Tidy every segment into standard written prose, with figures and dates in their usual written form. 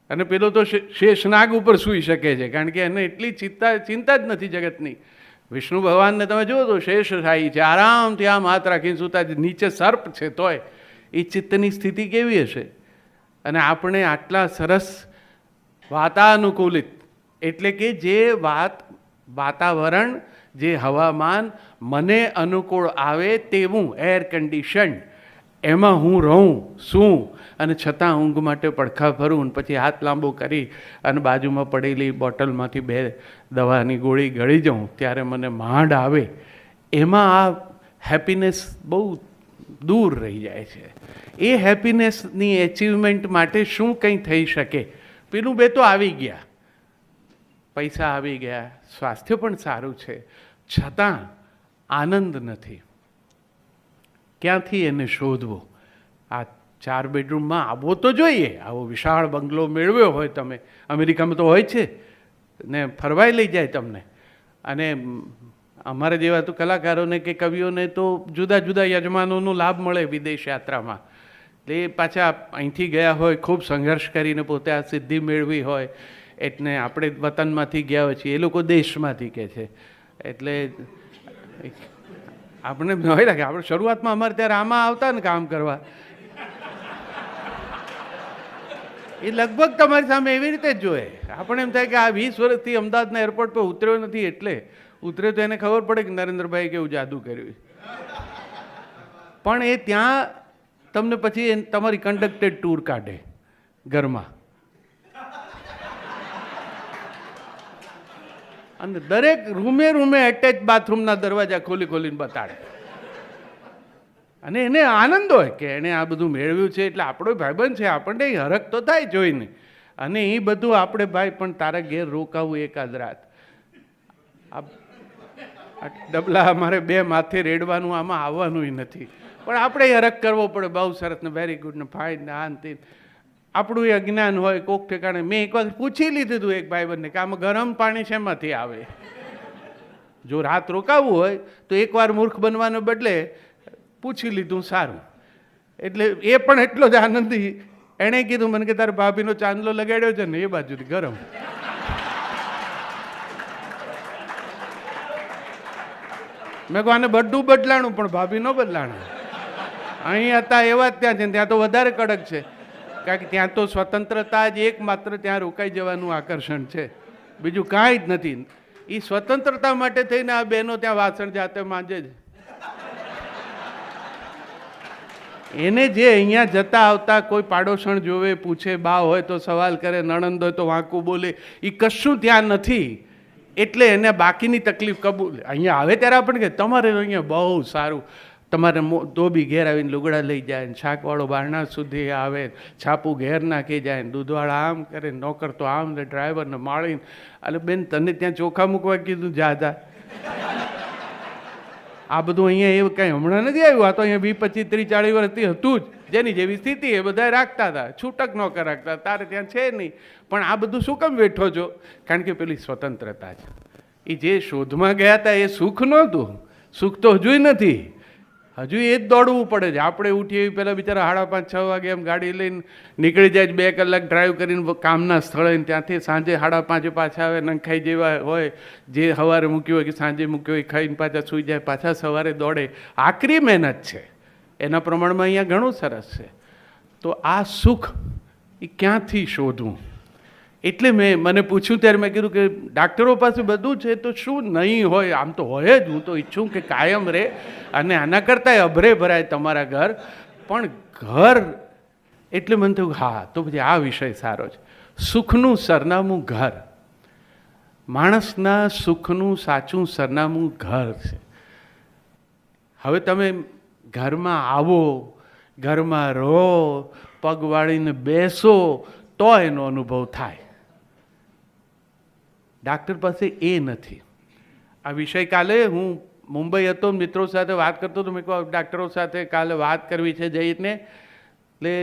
અને પેલો તો શેષનાગ ઉપર સૂઈ શકે છે, કારણ કે એને એટલી ચિંતા જ નથી જગતની. વિષ્ણુ ભગવાનને તમે જુઓ તો શેષશાહી છે, આરામથી આમ હાથ રાખીને સૂતા, નીચે સર્પ છે તોય એ ચિત્તની સ્થિતિ કેવી હશે? અને આપણે આટલા સરસ વાતાનુકૂલિત, એટલે કે જે વાતાવરણ, જે હવામાન મને અનુકૂળ આવે તેવું એર કન્ડિશન, એમાં હું રહું શું, અને છતાં ઊંઘ માટે પડખા ભરું અને પછી હાથ લાંબો કરી અને બાજુમાં પડેલી બોટલમાંથી 2 દવાની ગોળી ગળી જાઉં ત્યારે મને માંડ આવે, એમાં આ હેપીનેસ બહુ દૂર રહી જાય છે. એ હેપીનેસની એચિવમેન્ટ માટે શું કંઈ થઈ શકે? પેલું 2 તો આવી ગયા, પૈસા આવી ગયા, સ્વાસ્થ્ય પણ સારું છે, છતાં આનંદ નથી. ક્યાંથી એને શોધવો? આ 4 બેડરૂમમાં આવવો તો જોઈએ. આવો વિશાળ બંગલો મેળવ્યો હોય તમે, અમેરિકામાં તો હોય છે ને, ફરવાઈ લઈ જાય તમને. અને અમારા જેવા તો કલાકારોને કે કવિઓને તો જુદા જુદા યજમાનોનો લાભ મળે વિદેશ યાત્રામાં. એટલે એ પાછા અહીંથી ગયા હોય, ખૂબ સંઘર્ષ કરીને પોતે આ સિદ્ધિ મેળવી હોય, એટલે આપણે વતનમાંથી ગયા હોય છીએ, એ લોકો દેશમાંથી કહે છે. એટલે આપણે હોય લાગે, આપણે શરૂઆતમાં અમારે ત્યારે આમાં આવતા ને કામ કરવા, એ લગભગ તમારી સામે એવી રીતે જ જોઈએ. આપણે એમ થાય કે આ 20 વર્ષથી અમદાવાદના એરપોર્ટ પર ઉતર્યો નથી, એટલે ઉતરે તો એને ખબર પડે કે નરેન્દ્રભાઈ કેવું જાદુ કર્યું. પણ એ ત્યાં તમને પછી તમારી કન્ડક્ટેડ ટૂર કાઢે ઘરમાં, અને દરેક રૂમે એટેચ બાથરૂમના દરવાજા ખોલીને બતાડે. અને એને આનંદ હોય કે એણે આ બધું મેળવ્યું છે, એટલે આપણો ભાઈબંધ છે, આપણને હરખ તો થાય જોઈને. અને એ બધું આપણે ભાઈ પણ તારા ઘેર રોકાવું એકાદ રાત, આ ડબલા અમારે 2 માથે રેડવાનું, આમાં આવવાનું નથી, પણ આપણે હરખ કરવો પડે. બહુ સરસ ને, વેરી ગુડ ને, ફાઇન ને, આનથી આપણું એ અજ્ઞાન હોય કોક ઠેકાણે. મેં એક વખત પૂછી લીધું હતું એક ભાઈબંધને કે આમાં ગરમ પાણી શેમાંથી આવે? જો રાત રોકાવું હોય તો એકવાર મૂર્ખ બનવાને બદલે પૂછી લીધું સારું. એટલે એ પણ એટલો જ આનંદી, એણે કીધું મને કે તારા ભાભીનો ચાંદલો લગાડ્યો છે ને એ બાજુથી ગરમ. મેં કહું આને બધું બદલાણું પણ ભાભી ન બદલાણું. અહીં હતા એવા જ ત્યાં છે, ત્યાં તો વધારે કડક છે, કારણ કે ત્યાં તો સ્વતંત્રતા જ એકમાત્ર ત્યાં રોકાઈ જવાનું આકર્ષણ છે, બીજું કાંઈ જ નથી. એ સ્વતંત્રતા માટે થઈને આ બહેનો ત્યાં વાસણ જાતે માંજે જ. એને જે અહીંયા જતા આવતા કોઈ પાડોશણ જોવે, પૂછે, બા હોય તો સવાલ કરે, નણંદ હોય તો વાંકું બોલે, એ કશું ત્યાં નથી. એટલે એને બાકીની તકલીફ કબૂલ. અહીંયા આવે ત્યારે આપણે કે તમારે અહીંયા બહુ સારું, તમારે ધોબી ઘેર આવીને લુગડા લઈ જાય ને, શાકવાળો બારણા સુધી આવે, છાપું ઘેર નાખી જાય, દૂધવાળા આમ કરે, નોકર તો આમ ને, ડ્રાઈવરને માળીને. એટલે બેન તને ત્યાં ચોખા મૂકવા કીધું, જા. આ બધું અહીંયા એવું કાંઈ હમણાં નથી આવ્યું, આ તો અહીંયા 20, 25, 30, 40 વર્ષથી હતું જ. જેની જેવી સ્થિતિ એ બધા રાખતા હતા, છૂટક નોકર રાખતા. તારે ત્યાં છે નહીં, પણ આ બધું શું કેમ બેઠો છો? કારણ કે પેલી સ્વતંત્રતા છે. એ જે શોધમાં ગયા હતા એ સુખ નહોતું, સુખ તો હજુય નથી, હજુ એ જ દોડવું પડે છે. આપણે ઉઠીએ પહેલાં બિચારા 5:30, 6 વાગે એમ ગાડી લઈને નીકળી જાય, 2 કલાક ડ્રાઈવ કરીને કામના સ્થળે, ત્યાંથી સાંજે 5:30 પાછા આવે. નંખાઈ જેવા હોય, જે સવારે મૂક્યું હોય કે સાંજે મૂક્યું હોય, ખાઈને પાછા સૂઈ જાય, પાછા સવારે દોડે. આકરી મહેનત છે. એના પ્રમાણમાં અહીંયા ઘણું સરસ છે. તો આ સુખ એ ક્યાંથી શોધવું? એટલે મને પૂછ્યું ત્યારે મેં કીધું કે ડાક્ટરો પાસે બધું છે તો શું નહીં હોય? આમ તો હોય જ. હું તો ઈચ્છું કે કાયમ રહે, અને આના કરતાં અભરે ભરાય તમારા ઘર. પણ ઘર એટલે મને થયું હા, તો પછી આ વિષય સારો છે. સુખનું સરનામું ઘર. માણસના સુખનું સાચું સરનામું ઘર છે. હવે તમે ઘરમાં આવો, ઘરમાં રહો, પગ વાળીને બેસો તો એનો અનુભવ થાય. ડાક્ટર પાસે એ નથી. આ વિષય કાલે હું મુંબઈ હતો, મિત્રો સાથે વાત કરતો હતો. મેં કહું ડાક્ટરો સાથે કાલે વાત કરવી છે જઈને. એટલે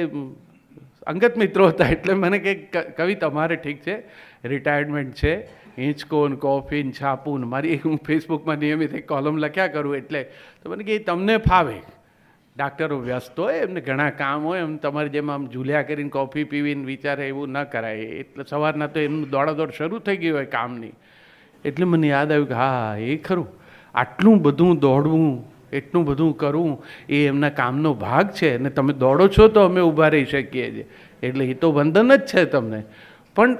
અંગત મિત્રો હતા, એટલે મને કે કવિ તમારે ઠીક છે, રિટાયરમેન્ટ છે, હિંચકો ને કોફી ને છાપું ને, મારી હું ફેસબુકમાં નિયમિત એક કોલમ લખ્યા કરું, એટલે તો મને કે તમને ફાવે, ડાક્ટરો વ્યસ્ત હોય, એમને ઘણા કામ હોય, એમ તમારી જેમ આમ ઝૂલ્યા કરીને કોફી પીવીને વિચારે એવું ન કરાય. એટલે સવારના તો એમનું દોડાદોડ શરૂ થઈ ગઈ હોય કામની. એટલે મને યાદ આવ્યું કે હા એ ખરું, આટલું બધું દોડવું, એટલું બધું કરવું એ એમના કામનો ભાગ છે. અને તમે દોડો છો તો અમે ઊભા રહી શકીએ છીએ, એટલે એ તો વંદન જ છે તમને. પણ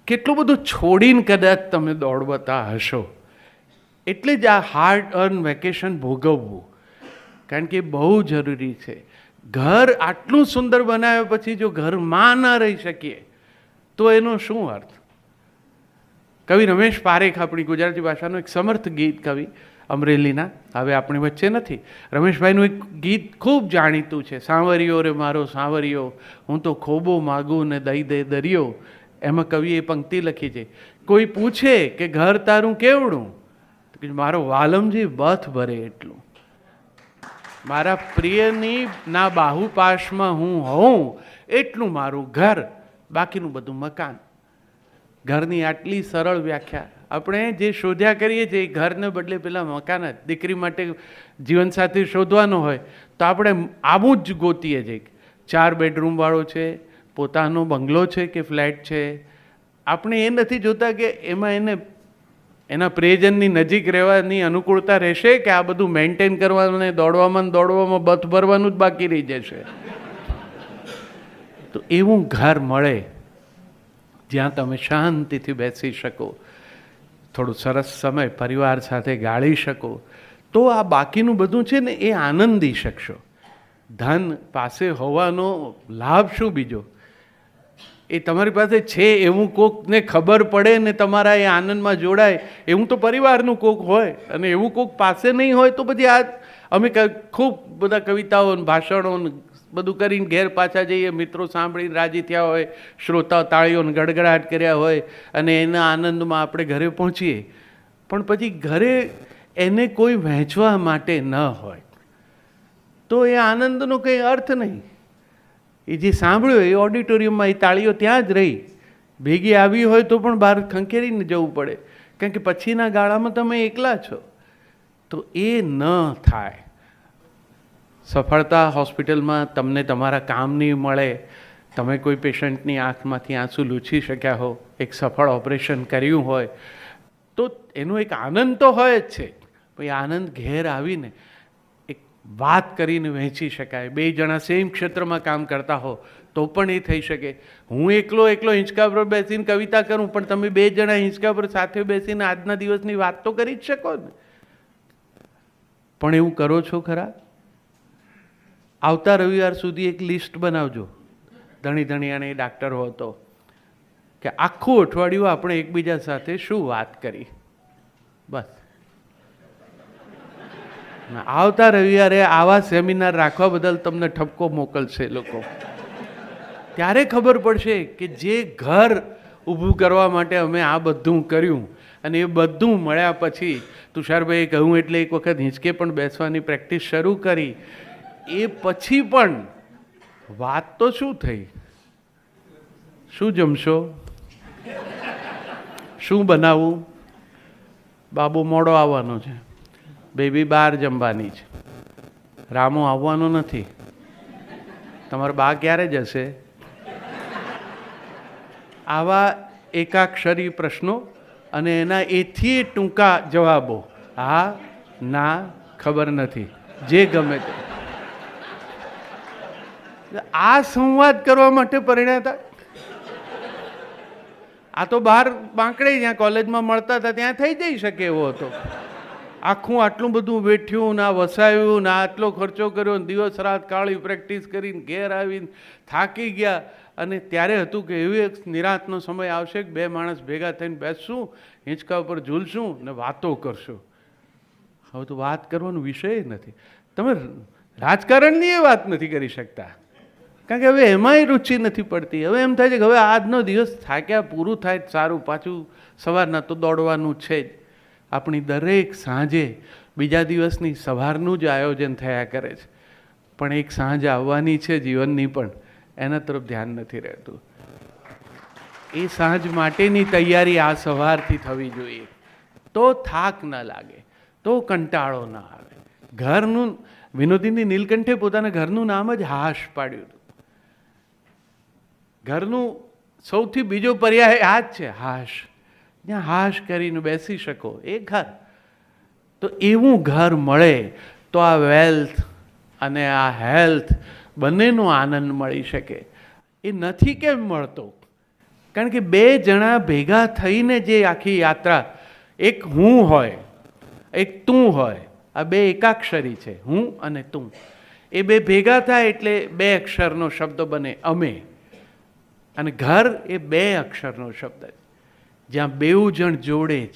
કેટલું બધું છોડીને કદાચ તમે દોડવતા હશો. એટલે જ આ હાર્ડ અર્ન વેકેશન ભોગવવું, કારણ કે બહુ જરૂરી છે. ઘર આટલું સુંદર બનાવ્યા પછી જો ઘરમાં ન રહી શકીએ તો એનો શું અર્થ? કવિ રમેશ પારેખ, આપણી ગુજરાતી ભાષાનો એક સમર્થ ગીત કવિ, અમરેલીના, હવે આપણી વચ્ચે નથી. રમેશભાઈનું એક ગીત ખૂબ જાણીતું છે, સાંવરિયો રે મારો સાંવરિયો, હું તો ખોબો માગું ને દઈ દે દરિયો. એમાં કવિએ પંક્તિ લખી છે, કોઈ પૂછે કે ઘર તારું કેવડું, મારો વાલમજી બથ ભરે એટલું. મારા પ્રિયની ના બાહુપાશમાં હું હોઉં એટલું મારું ઘર, બાકીનું બધું મકાન. ઘરની આટલી સરળ વ્યાખ્યા આપણે જે શોધ્યા કરીએ છીએ, ઘરને બદલે પેલા મકાન જ. દીકરી માટે જીવનસાથી શોધવાનો હોય તો આપણે આવું જ ગોતીએ છીએ, 4 બેડરૂમવાળો છે, પોતાનો બંગલો છે કે ફ્લેટ છે. આપણે એ નથી જોતા કે એમાં એને એના પ્રિયજનની નજીક રહેવાની અનુકૂળતા રહેશે કે આ બધું મેન્ટેન કરવાનું, દોડવામાં બથ ભરવાનું જ બાકી રહી જશે. તો એવું ઘર મળે જ્યાં તમે શાંતિથી બેસી શકો, થોડું સરસ સમય પરિવાર સાથે ગાળી શકો, તો આ બાકીનું બધું છે ને એ આનંદી શકશો. ધન પાસે હોવાનો લાભ શું બીજો? એ તમારી પાસે છે એવું કોકને ખબર પડે ને તમારા એ આનંદમાં જોડાય, એવું તો પરિવારનું કોક હોય. અને એવું કોક પાસે નહીં હોય તો પછી આ અમે ખૂબ બધા કવિતાઓ ભાષણો બધું કરીને ઘેર પાછા જઈએ, મિત્રો સાંભળીને રાજી થયા હોય, શ્રોતાઓ તાળીઓને ગડગડાટ કર્યા હોય, અને એના આનંદમાં આપણે ઘરે પહોંચીએ, પણ પછી ઘરે એને કોઈ વહેંચવા માટે ન હોય તો એ આનંદનો કંઈ અર્થ નહીં. એ જે સાંભળ્યું એ ઓડિટોરિયમમાં એ તાળીઓ ત્યાં જ રહી, ભેગી આવી હોય તો પણ બહાર ખંખેરીને જવું પડે, કારણ કે પછીના ગાળામાં તમે એકલા છો. તો એ ન થાય. સફળતા હોસ્પિટલમાં તમને તમારા કામની મળે, તમે કોઈ પેશન્ટની આંખમાંથી આંસુ લૂછી શક્યા હો, એક સફળ ઓપરેશન કર્યું હોય, તો એનો એક આનંદ તો હોય જ છે. પણ એ આનંદ ઘેર આવીને એક વાત કરીને વહેંચી શકાય. 2 જણા સેમ ક્ષેત્રમાં કામ કરતા હો તો પણ એ થઈ શકે. હું એકલો હિંચકા પર બેસીને કવિતા કરું, પણ તમે 2 જણા હિંચકા પર સાથે બેસીને આજના દિવસની વાત તો કરી જ શકો ને. પણ એવું કરો છો ખરા? આવતા રવિવાર સુધી એક લિસ્ટ બનાવજો, ધણીયાણે ડાક્ટર હો તો, કે આખું અઠવાડિયું આપણે એકબીજા સાથે શું વાત કરી. બસ આવતા રવિવારે આવા સેમિનાર રાખવા બદલ તમને ઠપકો મોકલશે લોકો. ત્યારે ખબર પડશે કે જે ઘર ઊભું કરવા માટે અમે આ બધું કર્યું, અને એ બધું મળ્યા પછી તુષારભાઈએ કહ્યું એટલે એક વખત હિંચકે પણ બેસવાની પ્રેક્ટિસ શરૂ કરી. એ પછી પણ વાત તો શું થઈ? શું જમશો? શું બનાવવું? બાબુ મોડો આવવાનો છે, બેબી બહાર જમવાની છે, રામો આવવાનો નથી, તમારા બા ક્યારે જશે? આવા એકાક્ષરી પ્રશ્નો અને એના એથી ટૂંકા જવાબો, હા ના ખબર નથી, જે ગમે તે. આ સંવાદ કરવા માટે પરિણ્યા. આ તો બહાર બાંકડે જ્યાં કોલેજમાં મળતા હતા ત્યાં થઈ જઈ શકે એવો હતો. આખું આટલું બધું વેઠ્યું, ના વસાવ્યું, ના આટલો ખર્ચો કર્યો, દિવસ રાત કાળી પ્રેક્ટિસ કરીને ઘેર આવીને થાકી ગયા. અને ત્યારે હતું કે એવી એક નિરાંતનો સમય આવશે કે 2 માણસ ભેગા થઈને બેસશું, હિંચકા ઉપર ઝૂલશું ને વાતો કરશું. હવે તો વાત કરવાનો વિષય નથી. તમે રાજકારણની એ વાત નથી કરી શકતા, કારણ કે હવે એમાંય રુચિ નથી પડતી. હવે એમ થાય છે કે હવે આજનો દિવસ થાક્યા પૂરું થાય સારું, પાછું સવારના તો દોડવાનું છે જ. આપણી દરેક સાંજે બીજા દિવસની સવારનું જ આયોજન થયા કરે છે, પણ એક સાંજ આવવાની છે જીવનની, પણ એના તરફ ધ્યાન નથી રહેતું. એ સાંજ માટેની તૈયારી આ સવારથી થવી જોઈએ, તો થાક ન લાગે, તો કંટાળો ન આવે. ઘરનું વિનોદિની નીલકંઠે પોતાના ઘરનું નામ જ હાશ પાડ્યું હતું. ઘરનું સૌથી બીજો પર્યાય આ જ છે, હાશ. જ્યાં હાશ કરીને બેસી શકો એ ઘર. તો એવું ઘર મળે તો આ વેલ્થ અને આ હેલ્થ બંનેનો આનંદ મળી શકે. એ નથી કેમ મળતો? કારણ કે બે જણા ભેગા થઈને જે આખી યાત્રા, એક હું હોય, એક તું હોય, આ બે એકાક્ષરી છે, હું અને તું. એ બે ભેગા થાય એટલે બે અક્ષરનો શબ્દ બને અમે. અને ઘર એ બે અક્ષરનો શબ્દ છે, જ્યાં બેઉ જણ જોડે છે.